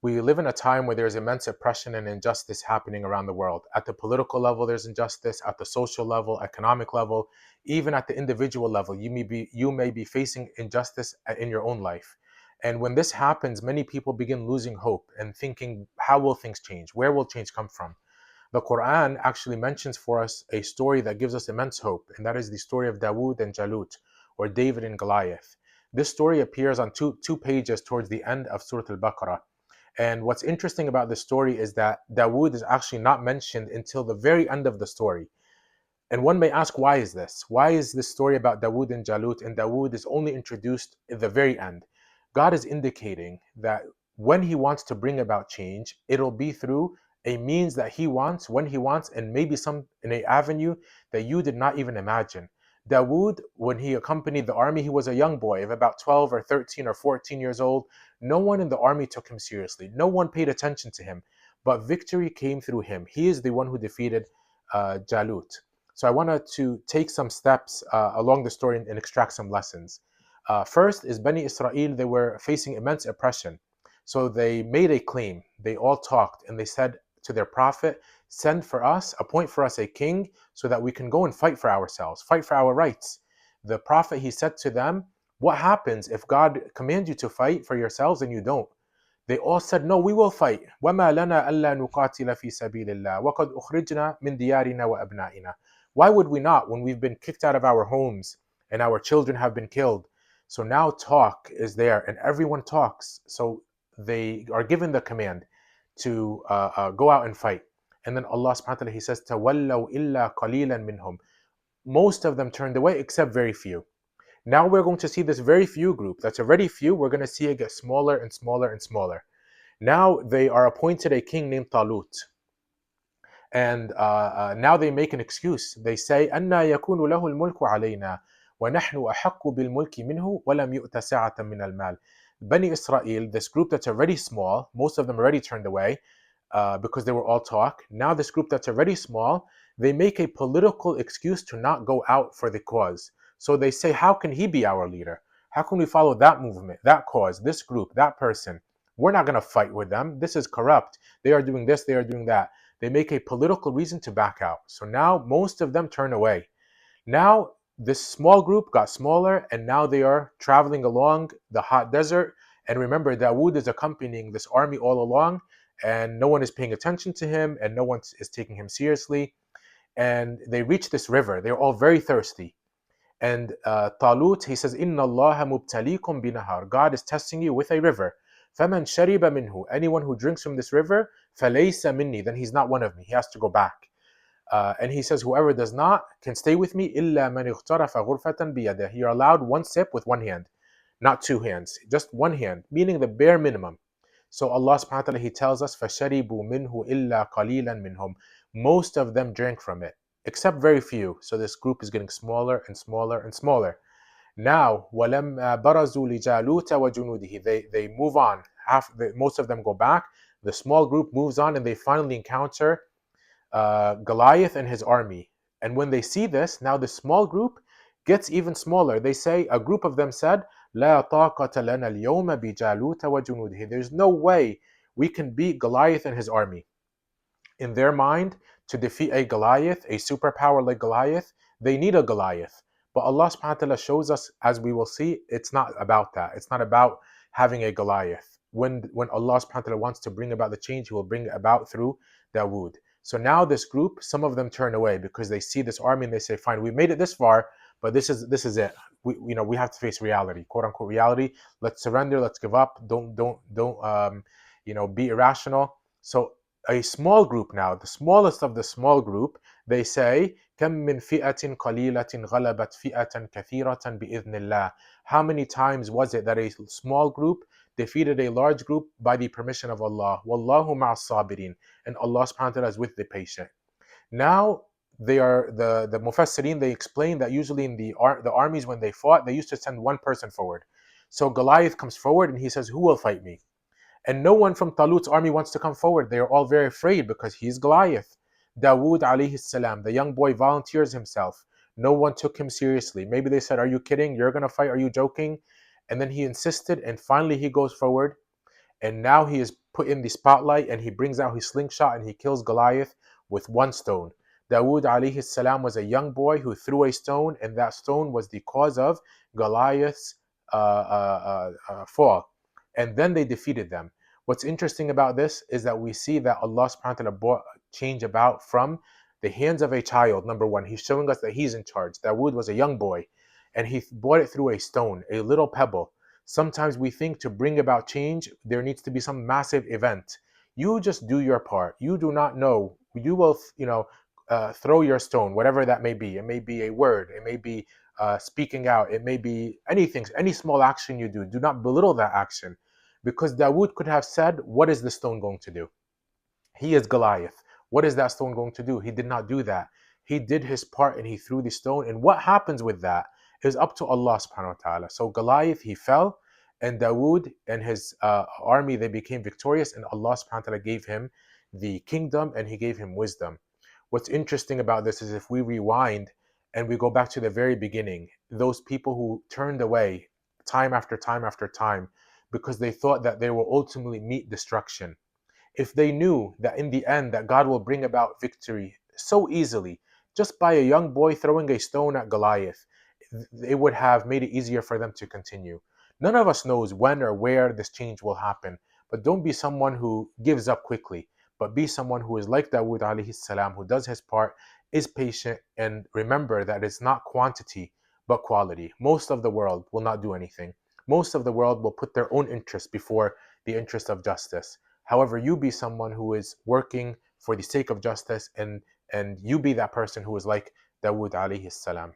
We live in a time where there's immense oppression and injustice happening around the world. At the political level, there's injustice. At the social level, economic level, even at the individual level, you may be facing injustice in your own life. And when this happens, many people begin losing hope and thinking, how will things change? Where will change come from? The Quran actually mentions for us a story that gives us immense hope, and that is the story of Dawud and Jalut, or David and Goliath. This story appears on two pages towards the end of Surah Al-Baqarah. And what's interesting about this story is that Dawud is actually not mentioned until the very end of the story. And one may ask, why is this? Why is this story about Dawud and Jalut and Dawud is only introduced at the very end? God is indicating that when he wants to bring about change, it'll be through a means that he wants, when he wants, and maybe some in an avenue that you did not even imagine. Dawood, when he accompanied the army, he was a young boy of about 12 or 13 or 14 years old. No one in the army took him seriously. No one paid attention to him. But victory came through him. He is the one who defeated Jalut. So I wanted to take some steps along the story and extract some lessons. First is Bani Israel, they were facing immense oppression. So they made a claim. They all talked and they said to their prophet, send for us, appoint for us a king so that we can go and fight for ourselves, fight for our rights. The prophet, he said to them, what happens if God commands you to fight for yourselves and you don't? They all said, no, we will fight. وَمَا لَنَا أَلَّا نُقَاتِلَ فِي سَبِيلِ اللَّهِ وَقَدْ أُخْرِجْنَا مِنْ دِيَارِنَا وَأَبْنَائِنَا. Why would we not when we've been kicked out of our homes and our children have been killed? So now talk is there and everyone talks. So they are given the command to go out and fight. And then Allah subhanahu wa ta'ala, he says, تَوَلَّوْا إِلَّا قَلِيلًا مِنْهُمْ. Most of them turned away except very few. Now we're going to see this very few group that's already few, we're going to see it get smaller and smaller and smaller. Now they are appointed a king named Talut. And now they make an excuse. They say, أَنَّا يَكُونُ لَهُ الْمُلْكُ عَلَيْنَا وَنَحْنُ أَحَقُّ بِالْمُلْكِ مِنْهُ وَلَمْ يُؤْتَ سَعَةً مِنَ الْمَالِ. Bani Israel, this group that's already small, most of them already turned away because they were all talk. Now this group that's already small, they make a political excuse to not go out for the cause. So they say, how can he be our leader? How can we follow that movement, that cause, this group, that person? We're not going to fight with them. This is corrupt. They are doing this, they are doing that. They make a political reason to back out. So now most of them turn away. Now this small group got smaller and now they are traveling along the hot desert. And remember, Dawood is accompanying this army all along and no one is paying attention to him and no one is taking him seriously. And they reach this river. They're all very thirsty. And Talut, he says, Inna Allah mubtalikum binahar. God is testing you with a river. فَمَنْ شَرِبَ مِنْهُ. Anyone who drinks from this river, فَلَيْسَ مِنِّي. Then he's not one of me. He has to go back. And he says, whoever does not can stay with me. إِلَّا مَنِ اغْتَرَفَ غُرْفَةً بِيَدِهِ. You're allowed one sip with one hand, not two hands, just one hand, meaning the bare minimum. So Allah subhanahu wa ta'ala, he tells us, فَشَرِبُوا مِنْهُ إِلَّا قَلِيلًا مِنْهُم. Most of them drank from it, except very few. So this group is getting smaller and smaller and smaller. Now, وَلَمَّا بَرَزُوا لِجَالُوتَ وَجُنُودِهِ. They move on. Most of them go back. The small group moves on and they finally encounter Goliath and his army. And when they see this, now the small group gets even smaller. They say, a group of them said, لَا طَاقَةَ لَنَا الْيَوْمَ بِجَالُوتَ وَجُنُودِهِ. There's no way we can beat Goliath and his army. In their mind, to defeat a Goliath, a superpower like Goliath, they need a Goliath. But Allah subhanahu wa ta'ala shows us, as we will see, it's not about that. It's not about having a Goliath. When Allah subhanahu wa ta'ala wants to bring about the change, He will bring it about through Dawood. So now this group, some of them turn away because they see this army and they say, fine, we made it this far, but this is it. We have to face reality, quote unquote reality. Let's surrender, let's give up. Don't be irrational. So a small group now, the smallest of the small group, they say, كَم مِّن فِئَةٍ قَلِيلَةٍ غَلَبَتْ فِئَةً كَثِيرَةً بِإِذْنِ اللَّهِ. How many times was it that a small group defeated a large group by the permission of Allah? وَاللَّهُ مَعَ الصَّابِرِينَ. And Allah subhanahu wa ta'ala is with the patient. Now, they are the Mufassirin, they explain that usually in the armies when they fought, they used to send one person forward. So Goliath comes forward and he says, who will fight me? And no one from Talut's army wants to come forward. They are all very afraid because he's Goliath. Dawood alayhi salam, the young boy, volunteers himself. No one took him seriously. Maybe they said, are you kidding? You're going to fight? Are you joking? And then he insisted and finally he goes forward. And now he is put in the spotlight, and he brings out his slingshot and he kills Goliath with one stone. Dawud alayhi salam was a young boy who threw a stone, and that stone was the cause of Goliath's fall. And then they defeated them. What's interesting about this is that we see that Allah subhanahu wa ta'ala brought change about from the hands of a child. Number one, he's showing us that he's in charge. Dawood was a young boy, and he brought it through a stone, a little pebble. Sometimes we think to bring about change, there needs to be some massive event. You just do your part. You do not know. You will, throw your stone, whatever that may be. It may be a word. It may be speaking out. It may be anything, any small action you do. Do not belittle that action, because Dawood could have said, "What is the stone going to do? He is Goliath. What is that stone going to do?" He did not do that. He did his part and he threw the stone. And what happens with that is up to Allah subhanahu wa ta'ala. So Goliath, he fell, and Dawood and his army, they became victorious, and Allah subhanahu wa ta'ala gave him the kingdom and he gave him wisdom. What's interesting about this is if we rewind and we go back to the very beginning, those people who turned away time after time after time because they thought that they will ultimately meet destruction, if they knew that in the end that God will bring about victory so easily just by a young boy throwing a stone at Goliath, it would have made it easier for them to continue. None of us knows when or where this change will happen, but don't be someone who gives up quickly, but be someone who is like Dawood alayhi salam, who does his part, is patient, and remember that it's not quantity but quality. Most of the world will not do anything. Most of the world will put their own interest before the interest of justice. However, you be someone who is working for the sake of justice, and you be that person who is like Dawood alayhi salam.